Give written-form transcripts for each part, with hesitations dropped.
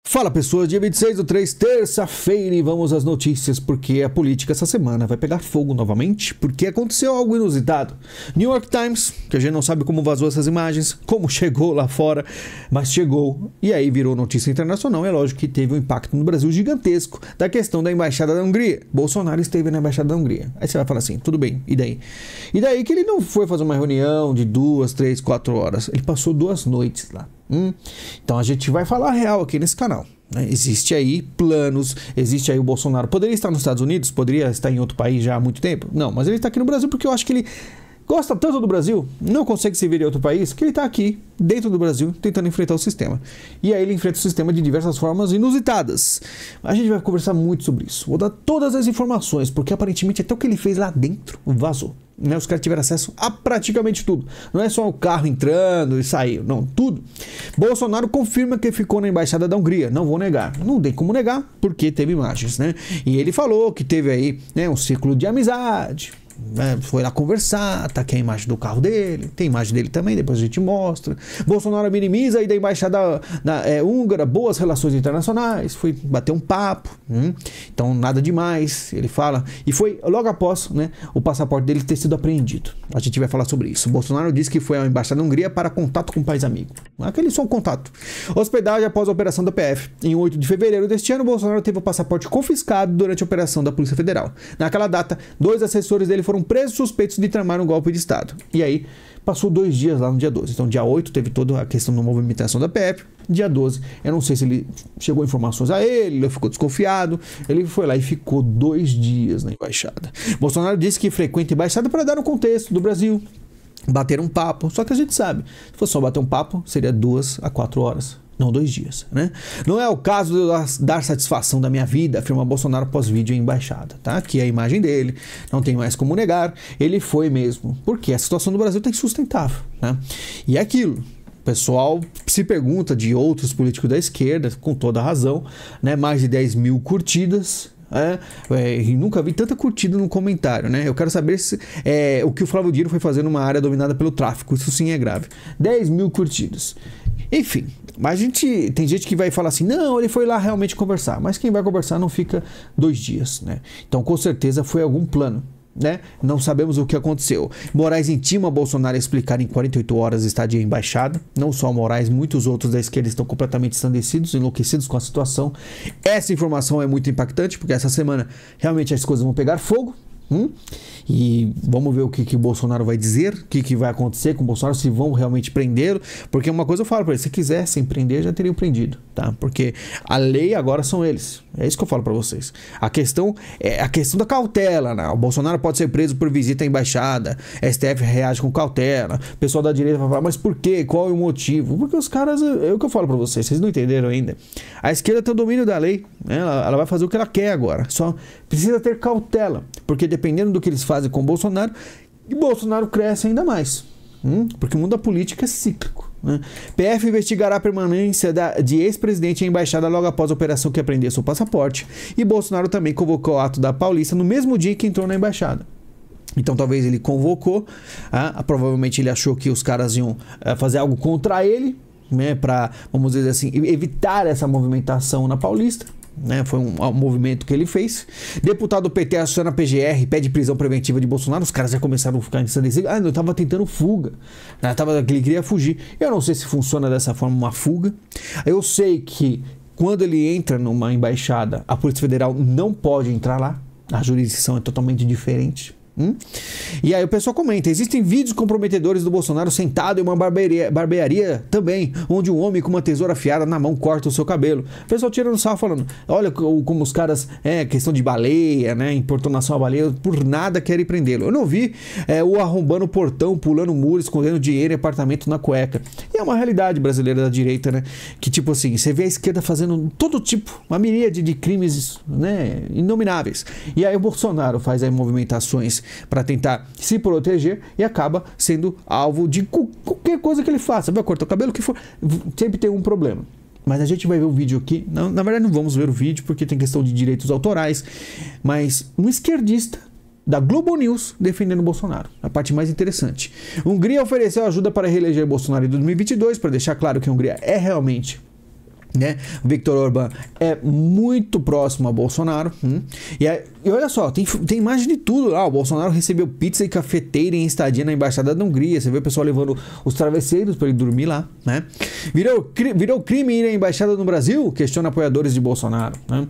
Fala pessoas, dia 26/3, terça-feira, e vamos às notícias, porque a política essa semana vai pegar fogo novamente, porque aconteceu algo inusitado. New York Times, que a gente não sabe como vazou essas imagens, como chegou lá fora, mas chegou, e aí virou notícia internacional. É lógico que teve um impacto no Brasil gigantesco da questão da Embaixada da Hungria. Bolsonaro esteve na Embaixada da Hungria. Aí você vai falar assim, tudo bem, e daí? E daí que ele não foi fazer uma reunião de 2, 3, 4 horas, ele passou 2 noites lá. Então a gente vai falar real aqui nesse canal, né? Existe aí planos, existe aí o Bolsonaro. Poderia estar nos Estados Unidos, poderia estar em outro país já há muito tempo. Não, mas ele está aqui no Brasil porque eu acho que ele gosta tanto do Brasil, não consegue se vir em outro país, que ele está aqui dentro do Brasil tentando enfrentar o sistema. E aí ele enfrenta o sistema de diversas formas inusitadas. A gente vai conversar muito sobre isso. Vou dar todas as informações, porque aparentemente até o que ele fez lá dentro vazou. Né, os caras tiveram acesso a praticamente tudo. Não é só o carro entrando e saindo, não, tudo. Bolsonaro confirma que ficou na Embaixada da Hungria. Não vou negar. Não tem como negar, porque teve imagens, né? E ele falou que teve aí, né, um círculo de amizade. Foi lá conversar, tá aqui a imagem do carro dele, tem imagem dele também, depois a gente mostra. Bolsonaro minimiza aí da embaixada húngara, boas relações internacionais, foi bater um papo, então nada demais, ele fala. E foi logo após, né, o passaporte dele ter sido apreendido. A gente vai falar sobre isso. Bolsonaro disse que foi à embaixada da Hungria para contato com o país amigo. Aquele só um contato. Hospedagem após a operação da PF. Em 8 de fevereiro deste ano, Bolsonaro teve o passaporte confiscado durante a operação da Polícia Federal. Naquela data, 2 assessores dele foram presos suspeitos de tramar um golpe de Estado. E aí, passou 2 dias lá no dia 12. Então, dia 8 teve toda a questão da movimentação da PF. Dia 12, eu não sei se ele chegou informações a ele ficou desconfiado. Ele foi lá e ficou 2 dias na embaixada. Bolsonaro disse que frequenta a embaixada para dar um contexto do Brasil, bater um papo. Só que a gente sabe, se fosse só bater um papo, seria 2 a 4 horas. Não 2 dias, né? Não é o caso de eu dar satisfação da minha vida, afirma Bolsonaro após vídeo em embaixada, tá? Aqui é a imagem dele, não tem mais como negar, ele foi mesmo, porque a situação do Brasil tá insustentável, né? E é aquilo, o pessoal se pergunta de outros políticos da esquerda, com toda a razão, né? Mais de 10 mil curtidas, e nunca vi tanta curtida no comentário, né? Eu quero saber se o que o Flávio Dino foi fazer numa área dominada pelo tráfico, isso sim é grave. 10 mil curtidas. Enfim, mas tem gente que vai falar assim, não, ele foi lá realmente conversar, mas quem vai conversar não fica 2 dias, né? Então com certeza foi algum plano, né? Não sabemos o que aconteceu. Moraes intima Bolsonaro a explicar em 48 horas estadia em embaixada. Não só Moraes, muitos outros da esquerda estão completamente ensandecidos, enlouquecidos com a situação. Essa informação é muito impactante, porque essa semana realmente as coisas vão pegar fogo. E vamos ver o que o Bolsonaro vai dizer, o que vai acontecer com o Bolsonaro, se vão realmente prendê-lo, porque uma coisa eu falo para ele, se quisessem prender, já teriam prendido, tá? Porque a lei agora são eles, é isso que eu falo para vocês. A questão é a questão da cautela, né? O Bolsonaro pode ser preso por visita à embaixada, STF reage com cautela, o pessoal da direita vai falar, mas por quê? Qual é o motivo? Porque os caras, é o que eu falo para vocês não entenderam ainda. A esquerda tem o domínio da lei, né? Ela vai fazer o que ela quer agora, só precisa ter cautela, porque dependendo do que eles fazem com o Bolsonaro, e Bolsonaro cresce ainda mais, porque o mundo da política é cíclico, né? PF investigará a permanência de ex-presidente em embaixada logo após a operação que apreendeu seu passaporte, e Bolsonaro também convocou o ato da Paulista no mesmo dia que entrou na embaixada. Então talvez ele convocou, provavelmente ele achou que os caras iam fazer algo contra ele, né, para, vamos dizer assim, evitar essa movimentação na Paulista. Né, foi um movimento que ele fez. Deputado PT aciona a PGR, pede prisão preventiva de Bolsonaro. Os caras já começaram a ficar ensandecidos. Ele estava tentando fuga, ele queria fugir. Eu não sei se funciona dessa forma uma fuga. Eu sei que quando ele entra numa embaixada, a Polícia Federal não pode entrar lá. A jurisdição é totalmente diferente. E aí o pessoal comenta, existem vídeos comprometedores do Bolsonaro sentado em uma barbearia também, onde um homem com uma tesoura afiada na mão corta o seu cabelo. O pessoal tira no sarro falando, olha como os caras, questão de baleia, né, importunação à baleia, por nada querem prendê-lo. Eu não vi o arrombando o portão, pulando o muro, escondendo dinheiro e apartamento na cueca. E é uma realidade brasileira da direita, né, que tipo assim, você vê a esquerda fazendo todo tipo, uma miríade de crimes, né, inomináveis. E aí o Bolsonaro faz aí movimentações para tentar se proteger e acaba sendo alvo de qualquer coisa que ele faça. Vai cortar o cabelo, o que for, sempre tem um problema. Mas a gente vai ver o vídeo aqui. Não, na verdade não vamos ver o vídeo porque tem questão de direitos autorais, mas um esquerdista da Globo News defendendo Bolsonaro. A parte mais interessante. Hungria ofereceu ajuda para reeleger Bolsonaro em 2022, para deixar claro que a Hungria é realmente né? Victor Orbán é muito próximo a Bolsonaro. E olha só, tem imagem de tudo lá. O Bolsonaro recebeu pizza e cafeteira em estadia na Embaixada da Hungria. Você vê o pessoal levando os travesseiros para ele dormir lá, né? Virou crime ir à Embaixada no Brasil? Questiona apoiadores de Bolsonaro, né?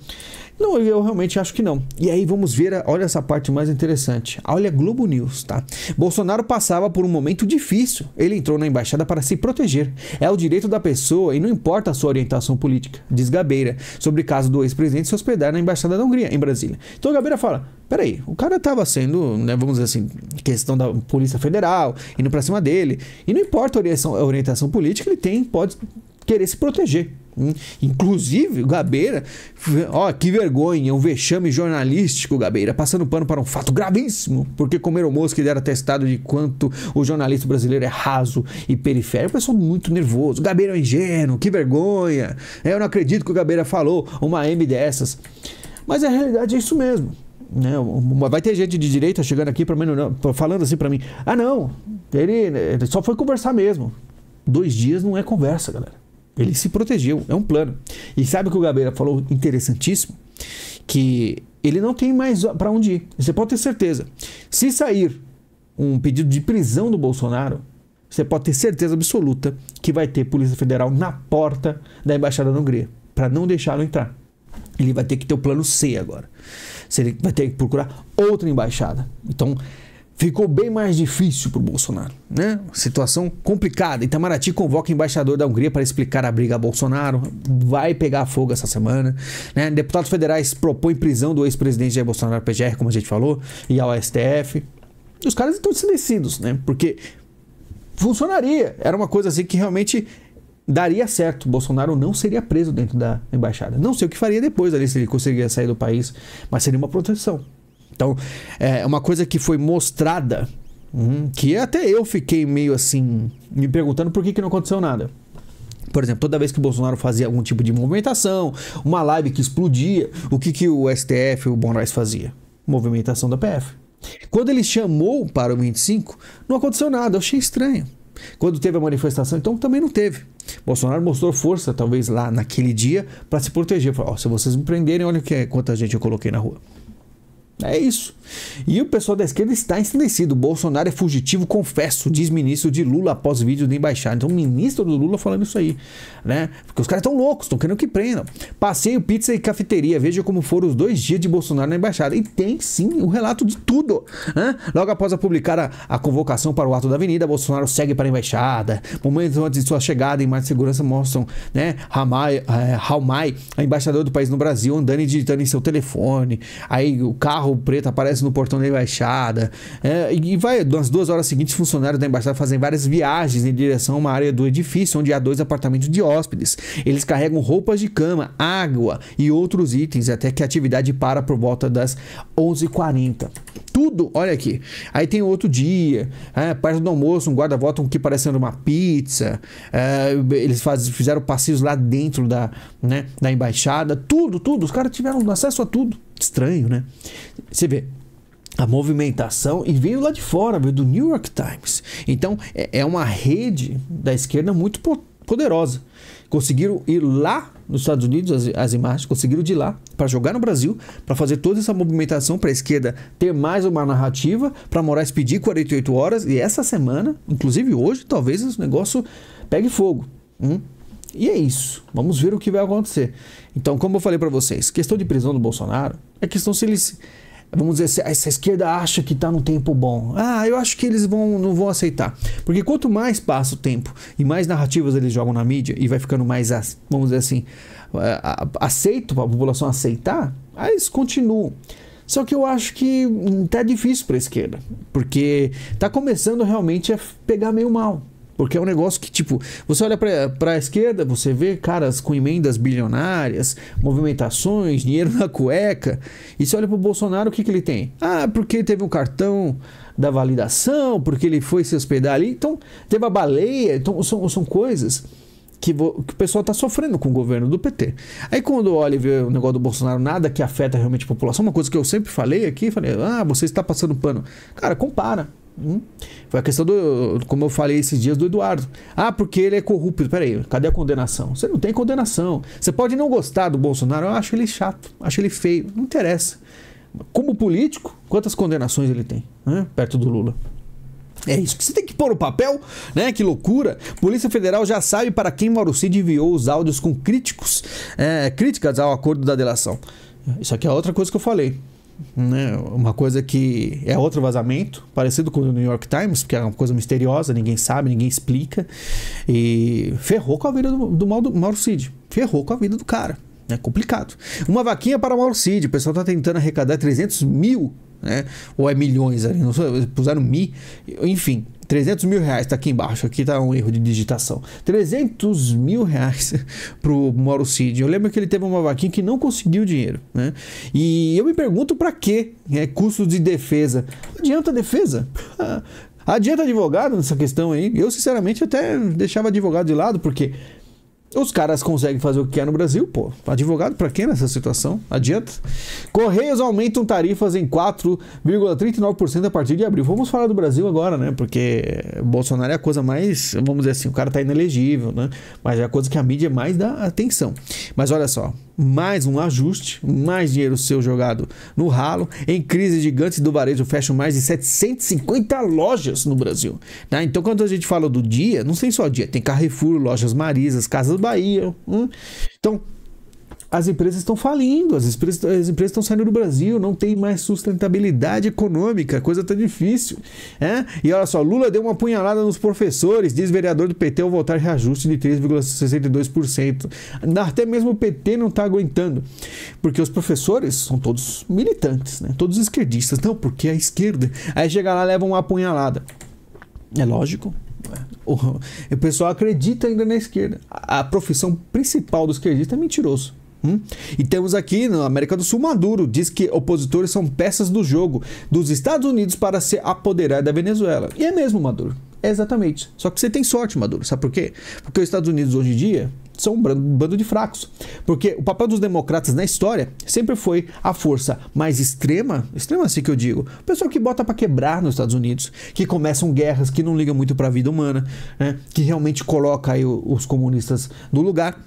Não, eu realmente acho que não. E aí vamos ver, olha essa parte mais interessante. Olha Globo News, tá? Bolsonaro passava por um momento difícil. Ele entrou na embaixada para se proteger. É o direito da pessoa e não importa a sua orientação política, diz Gabeira, sobre o caso do ex-presidente se hospedar na Embaixada da Hungria, em Brasília. Então Gabeira fala, peraí, o cara estava sendo, né, vamos dizer assim, questão da Polícia Federal, indo para cima dele, e não importa a orientação política, ele pode querer se proteger. Inclusive, o Gabeira, ó, que vergonha, um vexame jornalístico, Gabeira, passando pano para um fato gravíssimo, porque comeram mosca e deram atestado de quanto o jornalista brasileiro é raso e periférico. O pessoal muito nervoso, o Gabeira é um ingênuo, que vergonha, eu não acredito que o Gabeira falou uma M dessas. Mas a realidade é isso mesmo, né? Vai ter gente de direita chegando aqui falando assim para mim, ah não, ele só foi conversar mesmo. 2 dias não é conversa, galera. Ele se protegeu, é um plano. E sabe o que o Gabeira falou interessantíssimo? Que ele não tem mais para onde ir. Você pode ter certeza. Se sair um pedido de prisão do Bolsonaro, você pode ter certeza absoluta que vai ter Polícia Federal na porta da Embaixada da Hungria, para não deixá-lo entrar. Ele vai ter que ter o plano C agora. Ele vai ter que procurar outra embaixada. Então, ficou bem mais difícil para o Bolsonaro, né? Situação complicada. Itamaraty convoca o embaixador da Hungria para explicar a briga a Bolsonaro. Vai pegar fogo essa semana, né? Deputados federais propõem prisão do ex-presidente Jair Bolsonaro PGR, como a gente falou, e ao STF. Os caras estão descidos, né? Porque funcionaria. Era uma coisa assim que realmente daria certo. Bolsonaro não seria preso dentro da embaixada. Não sei o que faria depois ali, se ele conseguiria sair do país, mas seria uma proteção. Então, é uma coisa que foi mostrada, que até eu fiquei meio assim, me perguntando por que não aconteceu nada. Por exemplo, toda vez que o Bolsonaro fazia algum tipo de movimentação, uma live que explodia, o que o STF, o Moraes fazia? Movimentação da PF. Quando ele chamou para o 25, não aconteceu nada, eu achei estranho. Quando teve a manifestação, então também não teve. Bolsonaro mostrou força, talvez lá naquele dia, para se proteger. Falou, se vocês me prenderem, olha quanta gente eu coloquei na rua. É isso. E o pessoal da esquerda está ensandecido. Bolsonaro é fugitivo, confesso, diz ministro de Lula após vídeo da embaixada. Então, o ministro do Lula falando isso aí, né? Porque os caras estão loucos, estão querendo que prendam. Passeio, pizza e cafeteria. Veja como foram os 2 dias de Bolsonaro na embaixada. E tem sim o relato de tudo, né? Logo após publicar a convocação para o ato da avenida, Bolsonaro segue para a embaixada. Momentos antes de sua chegada em mais de segurança mostram, né, Raumai, a embaixadora do país no Brasil, andando e digitando em seu telefone. Aí o carro preto aparece no portão da embaixada, e vai, nas 2 horas seguintes, funcionários da embaixada fazem várias viagens em direção a uma área do edifício onde há 2 apartamentos de hóspedes. Eles carregam roupas de cama, água e outros itens até que a atividade para por volta das 11h40. Tudo, olha aqui. Aí tem outro dia, perto do almoço, um guarda-volta que parecendo uma pizza. Eles fizeram passeios lá dentro da embaixada. Tudo. Os caras tiveram acesso a tudo. Estranho, né? Você vê a movimentação e veio lá de fora, veio do New York Times. Então é uma rede da esquerda muito poderosa. Conseguiram ir lá nos Estados Unidos, as imagens, conseguiram ir lá para jogar no Brasil, para fazer toda essa movimentação para a esquerda ter mais uma narrativa, para Moraes pedir 48 horas, e essa semana, inclusive hoje, talvez esse negócio pegue fogo. E é isso. Vamos ver o que vai acontecer. Então, como eu falei para vocês, questão de prisão do Bolsonaro é questão se eles, vamos dizer, se essa esquerda acha que está num tempo bom. Eu acho que eles não vão aceitar. Porque quanto mais passa o tempo e mais narrativas eles jogam na mídia e vai ficando mais, vamos dizer assim, aceito para a população aceitar, aí eles continuam. Só que eu acho que tá difícil para a esquerda, porque tá começando realmente a pegar meio mal. Porque é um negócio que, tipo, você olha para a esquerda, você vê caras com emendas bilionárias, movimentações, dinheiro na cueca. E você olha para o Bolsonaro, o que ele tem? Porque ele teve um cartão da validação, porque ele foi se hospedar ali. Então, teve a baleia. Então, são coisas que o pessoal está sofrendo com o governo do PT. Aí, quando olha e vê o negócio do Bolsonaro, nada que afeta realmente a população, uma coisa que eu sempre falei aqui, você está passando pano. Cara, compara. Foi a questão do, como eu falei esses dias, do Eduardo. Ah, porque ele é corrupto. Peraí, cadê a condenação? Você não tem condenação. Você pode não gostar do Bolsonaro, eu acho ele chato, acho ele feio, não interessa. Como político, quantas condenações ele tem, né, perto do Lula? É isso que você tem que pôr no papel, né? Que loucura. Polícia Federal já sabe para quem Mauro Cid enviou os áudios com críticas ao acordo da delação. Isso aqui é outra coisa que eu falei, né? Uma coisa que é outro vazamento, parecido com o New York Times, que é uma coisa misteriosa, ninguém sabe, ninguém explica. E ferrou com a vida do Mauro Cid. Ferrou com a vida do cara. É complicado. Uma vaquinha para Mauro Cid. O pessoal está tentando arrecadar 300 mil, né? Ou é milhões ali, não sei, puseram mi, enfim, 300 mil reais, tá aqui embaixo, aqui tá um erro de digitação, 300 mil reais pro Mauro Cid. Eu lembro que ele teve uma vaquinha que não conseguiu dinheiro, né? E eu me pergunto para quê, né? Custos de defesa, adianta defesa? Adianta advogado nessa questão aí? Eu sinceramente até deixava advogado de lado, porque os caras conseguem fazer o que quer no Brasil, pô. Advogado pra quê nessa situação? Adianta? Correios aumentam tarifas em 4,39% a partir de abril. Vamos falar do Brasil agora, né? Porque Bolsonaro é a coisa mais, vamos dizer assim, o cara tá inelegível, né? Mas é a coisa que a mídia mais dá atenção. Mas olha só, mais um ajuste, mais dinheiro seu jogado no ralo. Em crise, gigantes do varejo fecham mais de 750 lojas no Brasil, né? Então, quando a gente fala do dia, não tem só dia, tem Carrefour, Lojas Marisas, Casas Bahia. Então, as empresas estão falindo, as empresas estão saindo do Brasil, não tem mais sustentabilidade econômica, a coisa tá difícil. E olha só, Lula deu uma apunhalada nos professores, diz vereador do PT ao votar reajuste de 3,62%. Até mesmo o PT não tá aguentando, porque os professores são todos militantes, né? Todos esquerdistas, não, porque é a esquerda. Aí chega lá e leva uma apunhalada. É lógico. O pessoal acredita ainda na esquerda. A profissão principal do esquerdista é mentiroso. E temos aqui na América do Sul Maduro diz que opositores são peças do jogo dos Estados Unidos para se apoderar da Venezuela. E é mesmo, Maduro. É exatamente. Só que você tem sorte, Maduro. Sabe por quê? Porque os Estados Unidos hoje em dia são um bando de fracos. Porque o papel dos democratas na história sempre foi a força mais extrema assim que eu digo, o pessoal que bota pra quebrar nos Estados Unidos, que começam guerras, que não ligam muito pra vida humana, né? Que realmente coloca aí os comunistas no lugar,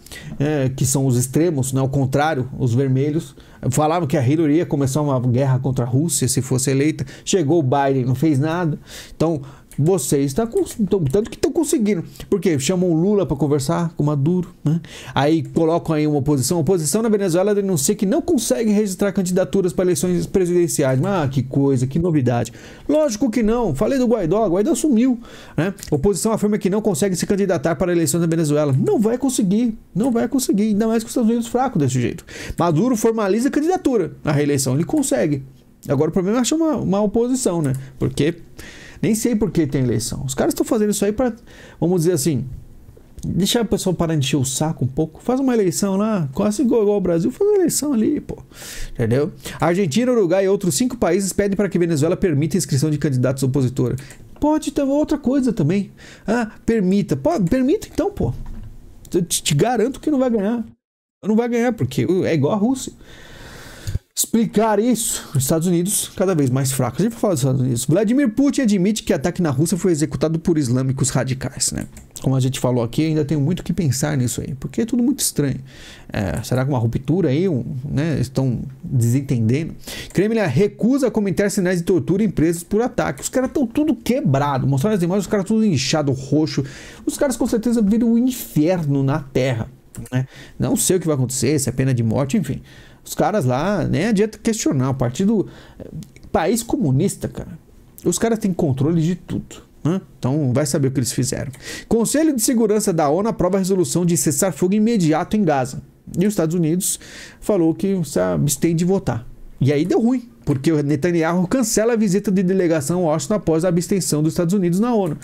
que são os extremos, né? Ao contrário, os vermelhos. Falavam que a Hillary ia começar uma guerra contra a Rússia se fosse eleita, chegou o Biden, não fez nada. Então, vocês tanto que estão conseguindo, porque chamam o Lula para conversar com o Maduro, né? Aí colocam aí uma oposição. A oposição na Venezuela denuncia que não consegue registrar candidaturas para eleições presidenciais. Que coisa, que novidade. Lógico que não. Falei do Guaidó, Guaidó sumiu, né? A oposição afirma que não consegue se candidatar para eleições na Venezuela. Não vai conseguir, ainda mais com os Estados Unidos fracos desse jeito. Maduro formaliza a candidatura à reeleição, ele consegue. Agora o problema é achar uma oposição, né? Porque nem sei por que tem eleição. Os caras estão fazendo isso aí para, vamos dizer assim, deixar o pessoal parar de encher o saco um pouco. Faz uma eleição lá, quase igual ao Brasil, faz uma eleição ali, pô. Entendeu? A Argentina, Uruguai e outros 5 países pedem para que Venezuela permita a inscrição de candidatos opositores. Pode ter outra coisa também. Permita. Permita então, pô. Eu te garanto que não vai ganhar. Não vai ganhar, porque é igual a Rússia. Explicar isso, os Estados Unidos cada vez mais fracos. A gente vai falar dos Estados Unidos. Vladimir Putin admite que o ataque na Rússia foi executado por islâmicos radicais, né? Como a gente falou aqui, ainda tenho muito que pensar nisso aí, porque é tudo muito estranho. Será que uma ruptura aí, né? Estão desentendendo? Kremlin recusa comentar sinais de tortura em presos por ataque. Os caras estão tudo quebrado. Mostraram as imagens, os caras tudo inchado, roxo. Os caras com certeza viram o inferno na Terra, né? Não sei o que vai acontecer, se é pena de morte, enfim. Os caras lá, nem adianta questionar. O partido. País comunista, cara. Os caras têm controle de tudo, né? Então vai saber o que eles fizeram. Conselho de Segurança da ONU aprova a resolução de cessar fogo imediato em Gaza. E os Estados Unidos falou que se abstém de votar. E aí deu ruim, porque o Netanyahu cancela a visita de delegação a Washington após a abstenção dos Estados Unidos na ONU.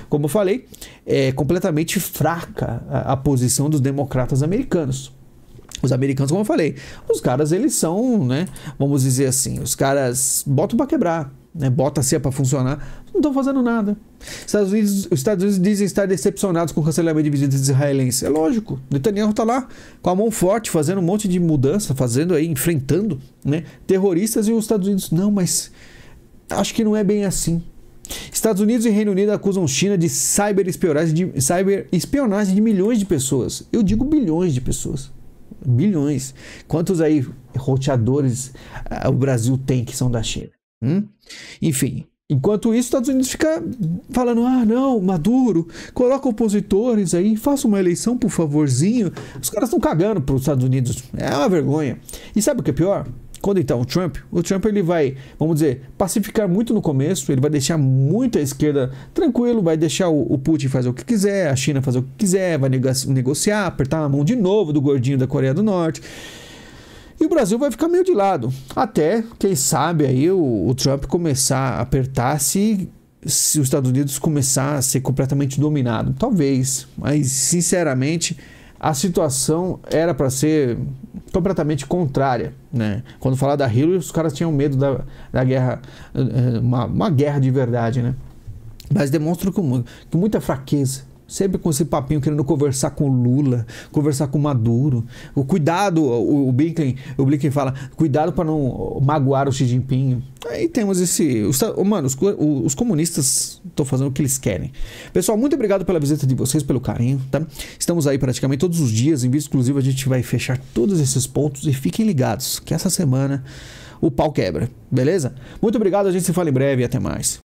Como eu falei, é completamente fraca a posição dos democratas americanos. Os americanos, como eu falei, os caras, eles são, né, vamos dizer assim, os caras botam para quebrar, né, bota a ceia para funcionar, não estão fazendo nada. Os Estados Unidos dizem estar decepcionados com o cancelamento de visitas israelenses. É lógico, Netanyahu está lá com a mão forte, fazendo um monte de mudança, fazendo aí, enfrentando, né, terroristas, e os Estados Unidos, não, mas acho que não é bem assim. Estados Unidos e Reino Unido acusam China de cyberespionagem de milhões de pessoas. Eu digo bilhões de pessoas. Bilhões. Quantos aí roteadores o Brasil tem que são da China? Enfim. Enquanto isso, os Estados Unidos fica falando, não, Maduro, coloca opositores aí, faça uma eleição, por favorzinho. Os caras estão cagando para os Estados Unidos. É uma vergonha. E sabe o que é pior? Quando então o Trump ele vai, vamos dizer, pacificar muito no começo, ele vai deixar muito a esquerda tranquilo, vai deixar o Putin fazer o que quiser, a China fazer o que quiser, vai negociar, apertar a mão de novo do gordinho da Coreia do Norte. E o Brasil vai ficar meio de lado. Até, quem sabe, aí o Trump começar a apertar se os Estados Unidos começar a ser completamente dominado. Talvez. Mas, sinceramente, a situação era para ser completamente contrária, né? Quando falar da Hillary, os caras tinham medo da guerra, uma guerra de verdade, né? Mas demonstra com muita fraqueza. Sempre com esse papinho querendo conversar com Lula, conversar com Maduro. O cuidado, o Blinken fala, cuidado para não magoar o Xi Jinping. Aí temos mano, os comunistas estão fazendo o que eles querem. Pessoal, muito obrigado pela visita de vocês, pelo carinho, tá? Estamos aí praticamente todos os dias. Em vídeo exclusivo a gente vai fechar todos esses pontos e fiquem ligados que essa semana o pau quebra, beleza? Muito obrigado, a gente se fala em breve e até mais.